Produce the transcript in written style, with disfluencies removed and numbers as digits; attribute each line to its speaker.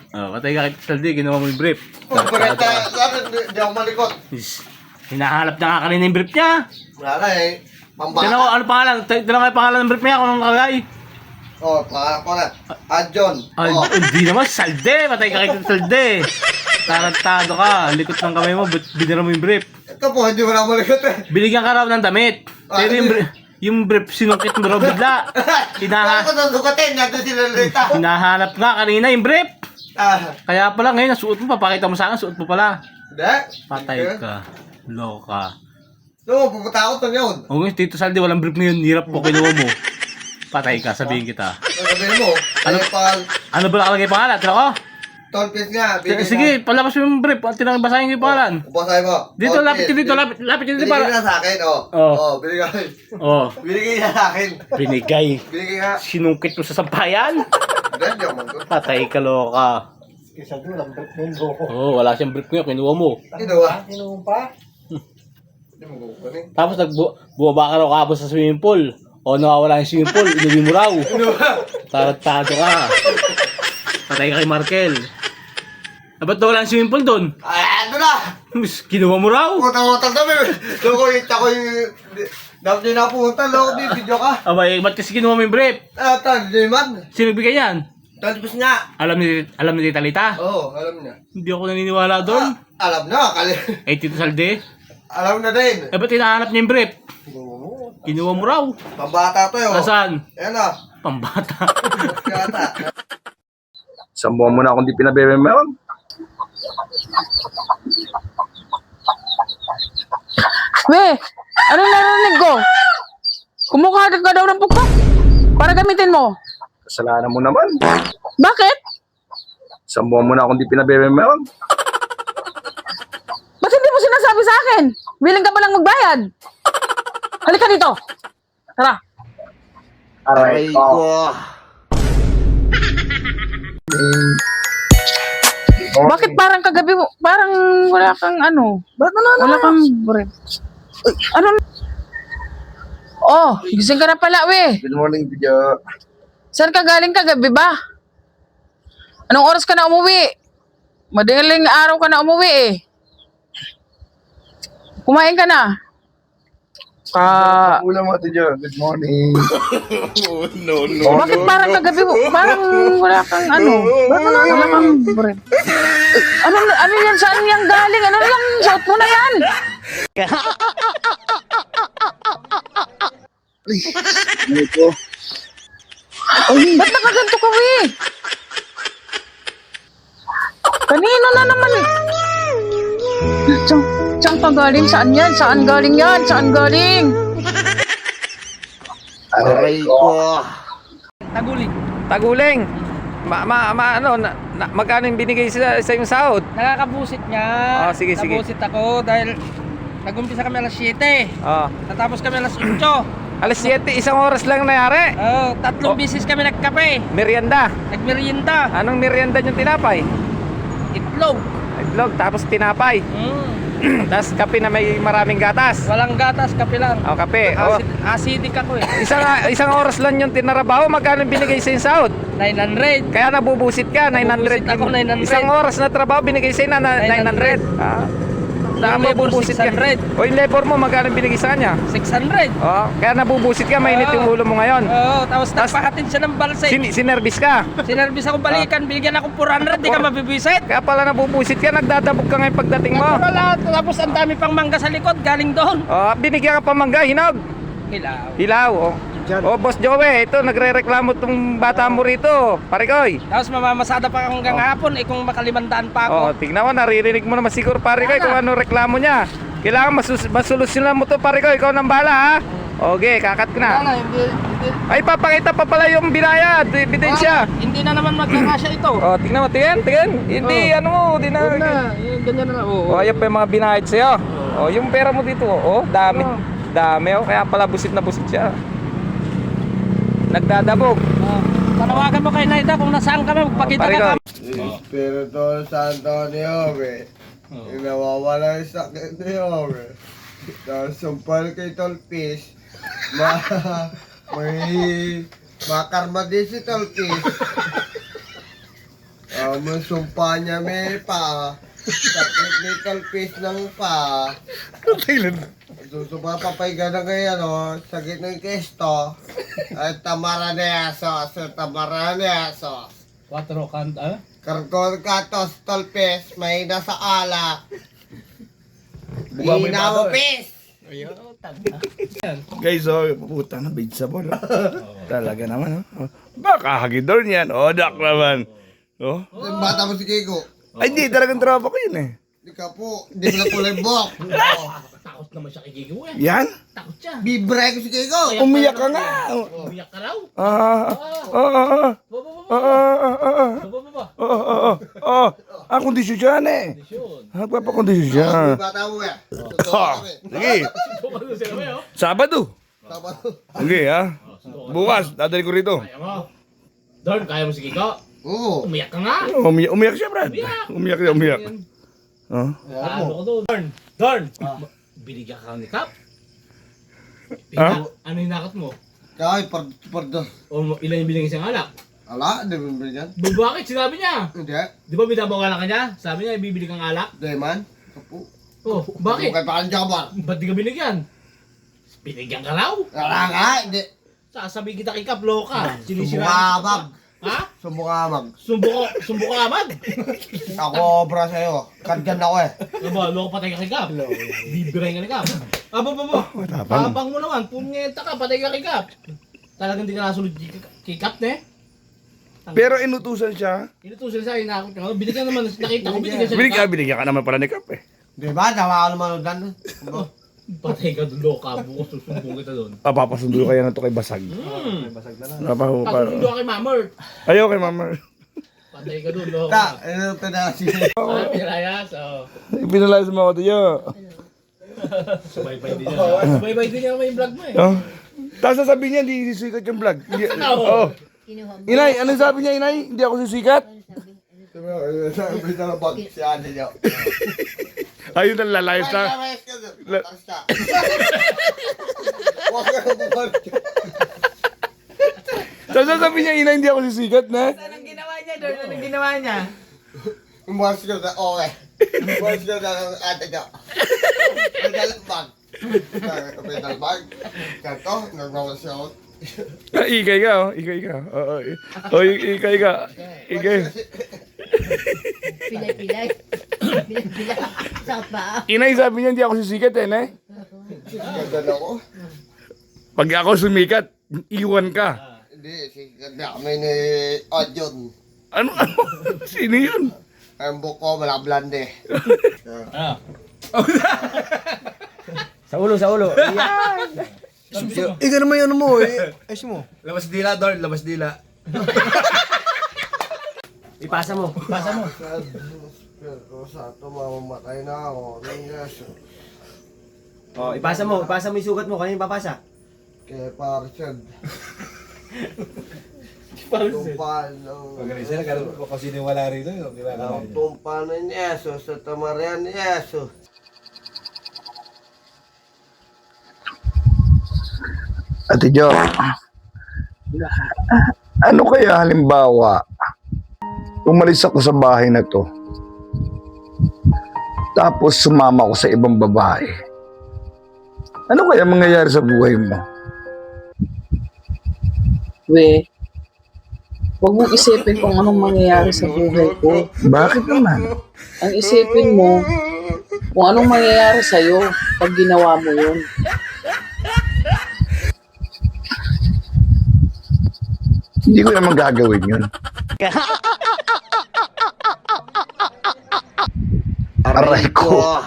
Speaker 1: Oh, patay ka kay Saldi, ginawa mo yung brief.
Speaker 2: Pagkakita, sabi, di ako malikot.
Speaker 1: Hinahanap na nga kanina yung brief niya.
Speaker 2: Wala na eh. Pambata.
Speaker 1: Tinan ko, ano pangalan? Tinan ko yung pangalan ng brief niya, kung anong nakalagay.
Speaker 2: Oh, pangarap ko na. Adjon.
Speaker 1: Ay,
Speaker 2: Oh.
Speaker 1: hindi naman, Saldi. Patay ka kay Saldi. Tarantado ka, likot ng kamay mo, binira mo yung brief.
Speaker 2: Ito po, hindi mo na malikot eh.
Speaker 1: Binigyan ka raw ng damit. Pero yung brief, sinungkit mo raw bigla.
Speaker 2: Ako doon sukatin, natin sila lita.
Speaker 1: Hinahanap nga kanina yung brief.
Speaker 2: Ah,
Speaker 1: Kaya pala ngayon, nasuot mo, papakita mo sa akin, suot mo pala.
Speaker 2: hindi.
Speaker 1: Patay ka. Loka.
Speaker 2: No, pupunta ako doon yun.
Speaker 1: O ngayon, Tito Saldi, walang brief ngayon, hirap po, kinuha mo. Patay ka, sabihin kita.
Speaker 2: Sabihin mo,
Speaker 1: Ano ba nakalagay pangalan? Tira ko?
Speaker 2: tolpis nga.
Speaker 1: Sige, palabas mo yung brief. Tinabasahin ko yung pangalan.
Speaker 2: Basahin mo.
Speaker 1: Dito, lapit ka dito, lapit ka dito
Speaker 2: Binigay
Speaker 1: para.
Speaker 2: na sa akin, oh.
Speaker 1: Oh.
Speaker 2: Oh, binigay.
Speaker 1: Oh,
Speaker 2: Binigay na sa akin.
Speaker 1: binigay.
Speaker 2: Binigay nga.
Speaker 1: Sinungkit mo sa sampayan.
Speaker 2: Hindi ako mag-
Speaker 1: Patay ka, loka.
Speaker 2: Kisa doon, ang break mo yun, bro.
Speaker 1: Oh, wala siyang brief ngayon, kinuha mo.
Speaker 2: Kinuha? Kinuha pa? Hindi mo kukunin.
Speaker 1: Tapos bumaba ka raw kabos sa swimming pool. O nawawala yung swimming pool, inuwi mo raw.
Speaker 2: Kinuha?
Speaker 1: Tarantado ka. Patay ka kay Markel. Ba't daw wala yung swimming pool doon?
Speaker 2: Ay, ano na?
Speaker 1: Kinuha mo raw.
Speaker 2: Putang-putang kami. Loko, ako yung... Dapat din napunta, loko, di video ka.
Speaker 1: Abay, ba't kasi kinuha mo yung brief?
Speaker 2: Ah, taliman.
Speaker 1: Sino bigay yan?
Speaker 2: Talipos nga.
Speaker 1: Alam ni Tita Lita?
Speaker 2: Oo, alam niya.
Speaker 1: Hindi ako naniniwala doon.
Speaker 2: Alam na,
Speaker 1: Eh, Tito Saldi?
Speaker 2: alam na din.
Speaker 1: Eh, ba't hinahanap niya yung brief? Kinuha mo raw.
Speaker 2: Pambata to yun.
Speaker 1: Nasaan?
Speaker 2: Ayan na.
Speaker 1: Pambata.
Speaker 2: Kata.
Speaker 3: Isang buwan mo na akong di pinabebe-meron.
Speaker 4: We, anong narinig ko? Kumukuha ka daw ng pukpok para gamitin mo.
Speaker 3: Kasalanan mo naman.
Speaker 4: Bakit?
Speaker 3: Isang buwan mo na akong di pinabebe-meron.
Speaker 4: Ba't hindi mo sinasabi sa akin? Willing ka ba lang magbayad? Halika dito. Tara.
Speaker 3: Aray ko.
Speaker 4: Bakit parang kagabi mo, parang wala kang ano? Wala kang break. Ano? Oh, gising ka na pala, we.
Speaker 3: Good morning, video.
Speaker 4: Saan ka galing kagabi ba? Anong oras ka na umuwi? Madaling araw ka na umuwi eh. Kumain ka na.
Speaker 3: Ulam mo, video. Good morning.
Speaker 4: Bakit parang kagabi mo, parang wala kang ano? Wala kang break. Ano yan? Saan yan galing? Ano yan? Suot mo na yan.
Speaker 3: Ano ko?
Speaker 4: Ba't nakaganto ka, we? Kanino na naman? Saan ka galing? Saan yan? Saan galing yan? Saan galing?
Speaker 3: Aray ko.
Speaker 5: Taguling. Magkano yung binigay sa yung sahod?
Speaker 6: Nakakabusit niya.
Speaker 5: Oh, sige.
Speaker 6: Nabusit ako dahil nag-umpisa kami alas 7.
Speaker 5: Oh.
Speaker 6: Natapos kami alas 8.
Speaker 5: Alas 7, isang oras lang nangyari.
Speaker 6: Tatlong bisis kami nagkape.
Speaker 5: Merienda.
Speaker 6: Nagmerienda.
Speaker 5: Anong merienda yung tinapay?
Speaker 6: Itlog.
Speaker 5: Itlog, tapos tinapay. Tapos kape na may maraming gatas.
Speaker 6: Walang gatas, kape lang.
Speaker 5: Oh, kape. Oh.
Speaker 6: Acidic ako eh.
Speaker 5: Isang oras lang yung tinarabaho. Magkano yung binigay sa yung sahod?
Speaker 6: 900.
Speaker 5: Kaya nabubusit ka, 900.
Speaker 6: Nabubusit ako, 900.
Speaker 5: Isang oras na trabaho, binigay sa'yo na 900. Ah. Nabubusit ka.
Speaker 6: 600.
Speaker 5: O yung labor mo, magkano binigay sa kanya?
Speaker 6: 600.
Speaker 5: Oh, kaya nabubusit ka, mainit yung ulo mo ngayon.
Speaker 6: Oo, tapos nagpahatid siya ng balsay.
Speaker 5: Sinervis ka.
Speaker 6: Sinervis ako balikan, binigyan ako 400, di ka mabibisit.
Speaker 5: Kaya pala nabubusit ka, nagdadabog ka ngayon pagdating mo.
Speaker 6: Wala, tapos ang dami pang mangga sa likod, galing doon.
Speaker 5: Oh, binigyan ka pa mangga, hinog.
Speaker 6: Hilaw.
Speaker 5: Hilaw. Oh. Oh, Boss Joey, ito nagrereklamo tong bata mo rito. Parikoy.
Speaker 6: Tapos mamamasada pa hanggang hapon, kung makalimandaan pa ako.
Speaker 5: Oh, tignan mo, naririnig mo naman siguro Parikoy kung ano reklamo niya. Kailangan masolusyonan mo to, Parikoy, ikaw nang bala ha. Okay, kakat ko na. Ay, papakita pa pala yung binayad, ebidensya.
Speaker 6: Hindi na naman magkakasya ito.
Speaker 5: Oh, tignan mo, tingin. Hindi, ano mo, di na.
Speaker 6: Ganyan na.
Speaker 5: Oh, ayan pa yung mga binayad sa'yo. Oh, yung pera mo dito, oh, dami. Dami, oh, kaya pala busit na busit siya. Nagdadabog.
Speaker 6: Panawagan mo kay Naida kung nasaan ka, magpakita ka
Speaker 5: Parikoy.
Speaker 2: Espiritu Santo ni Ove. Yung nawawala yung sakit ni Ove. Tapos sumpal kay Tolpis. May makarma din si Tolpis. Masumpa niya may pa. Sakit ni talpis ng pa. Sumapapay na kayo, no? Sakit ng kesto. At tamara na yasos. Tamara na yasos.
Speaker 6: 4 kan,
Speaker 2: Karkor katos talpis. May nasa ala. Inawapis.
Speaker 3: Guys, puta na vegetable. Talaga naman, oh. Baka hagidor niyan. Odak naman. Oh.
Speaker 2: Yung bata mo si Kiko.
Speaker 3: Ay, di, talagang tropa ko yun eh.
Speaker 2: Hindi ka po. Hindi mo na kulay bok.
Speaker 6: takot naman siya kay Gigo eh.
Speaker 3: Yan?
Speaker 6: Takot siya.
Speaker 2: Bibray ko si Kiko.
Speaker 3: Umiyak ka nga.
Speaker 6: Umiyak ka raw.
Speaker 3: Kondisyon siya na eh. Nagpapakondisyon siya.
Speaker 2: Bata mo eh.
Speaker 3: Sige. Sabado. Sige ha. Bukas, dadali ko rito.
Speaker 6: Kaya mo. Dorn, kaya mo si Gigo?
Speaker 2: Oo.
Speaker 6: Umiyak ka nga.
Speaker 3: Umiyak siya, Brad. Umiyak siya, umiyak. Oh.
Speaker 6: Ano ko doon? Dorn! Binigyan ka ni Kap?
Speaker 3: Ha?
Speaker 6: Ano yung nakot mo?
Speaker 2: Kaya, pardo.
Speaker 6: O ilan yung binigyan siyang alak?
Speaker 2: Ala, di mo ba yan?
Speaker 6: Bakit? Sinabi niya.
Speaker 2: Hindi.
Speaker 6: Di ba binabawalan ka niya? Sabi niya, ibibili kang alak.
Speaker 2: Di man. Kapo.
Speaker 6: Oh, bakit?
Speaker 2: Bukay pa kang jabar.
Speaker 6: Ba't di ka binigyan? Binigyan ka raw?
Speaker 2: Ala nga, hindi.
Speaker 6: Sasabihin kita kay Kap, loka.
Speaker 2: Sumukabag.
Speaker 6: Ha?
Speaker 2: Sumukabag.
Speaker 6: Sumbo ka amag?
Speaker 2: Ako, bra sa'yo. Kardyan ako eh.
Speaker 6: Aba, loko patay ka kay Kap. Bibiray ka ni Kap. Aba. Tapang mo naman, punyeta ka, patay ka kay Kap. Talagang di ka nasunod kay Kap, ne?
Speaker 3: Pero inutusan siya.
Speaker 6: Inutusin sa inakot ka. Binigyan naman, nakita ko binigyan siya ni Kap.
Speaker 3: Binigyan ka naman pala ni Kap eh.
Speaker 2: Di ba? Tawa ka naman doon.
Speaker 6: Patay ka doon, loka. Bukas susumbong kita doon.
Speaker 3: Papasundo kaya na to kay Basag.
Speaker 6: Pagsundo ka kay Mamert.
Speaker 3: Ayaw kay Mama.
Speaker 6: Patay ka doon, loka.
Speaker 2: Ta, ano ito na si...
Speaker 6: Pirayas, oh.
Speaker 3: Pinalay sa mga tiyo.
Speaker 6: Subaybay din niya. Subaybay din niya may vlog mo eh.
Speaker 3: Oh. Tapos sasabihin niya, hindi sisikat yung vlog.
Speaker 6: Oo.
Speaker 3: Oh. Inay, ano sabi niya, Inay? Hindi ako sisikat?
Speaker 2: Sabi na bag si ate niya.
Speaker 3: Ayun ang lalayas na.
Speaker 2: Huwag ka na bumalik.
Speaker 3: Tapos sasabihin niya, Inay, hindi ako sisikat na.
Speaker 4: Anong ginawa niya, Dor? Anong ginawa niya?
Speaker 2: Umawas ka na, okay. Umawas ka na ng ate niya. Pedalbag. Pedalbag. Kanto, nagmawas siya ako.
Speaker 3: Ikay ka, oh. Ikay ka. Oo. Oh, ikay ka. Ikay.
Speaker 7: Pilay-pilay. Pilay-pilay. Sa paa.
Speaker 3: Inay, sabi niya, hindi ako sisikat eh, ne?
Speaker 2: Ganda ako.
Speaker 3: Pag ako sumikat, iwan ka.
Speaker 2: Hindi, si ganda kami ni Odyon.
Speaker 3: Ano? Sino yun?
Speaker 2: Ang buko, malablande.
Speaker 1: Sa ulo.
Speaker 2: Ika naman yun mo eh. Ayos mo.
Speaker 1: Labas dila, Dorn. Labas dila. Ipasa mo.
Speaker 2: Pero sa ito, mamamatay na ako. Yes.
Speaker 1: Oh, ipasa mo yung sugat mo. Kanina papasa.
Speaker 2: Kaya Parched. Tumpal ng...
Speaker 8: Organisa na kung sino wala rito, yung kilala
Speaker 2: Ang tumpal ng Yeso sa tamarian ni Yeso.
Speaker 3: Ate Jo, ano kaya halimbawa, umalis ako sa bahay na to, tapos sumama ako sa ibang babae. Ano kaya mangyayari sa buhay mo?
Speaker 4: We, huwag mong isipin kung anong mangyayari sa buhay ko.
Speaker 3: Bakit naman?
Speaker 4: Ang isipin mo, kung anong mangyayari sa'yo pag ginawa mo yun.
Speaker 3: Hindi ko naman gagawin yun. Aray ko.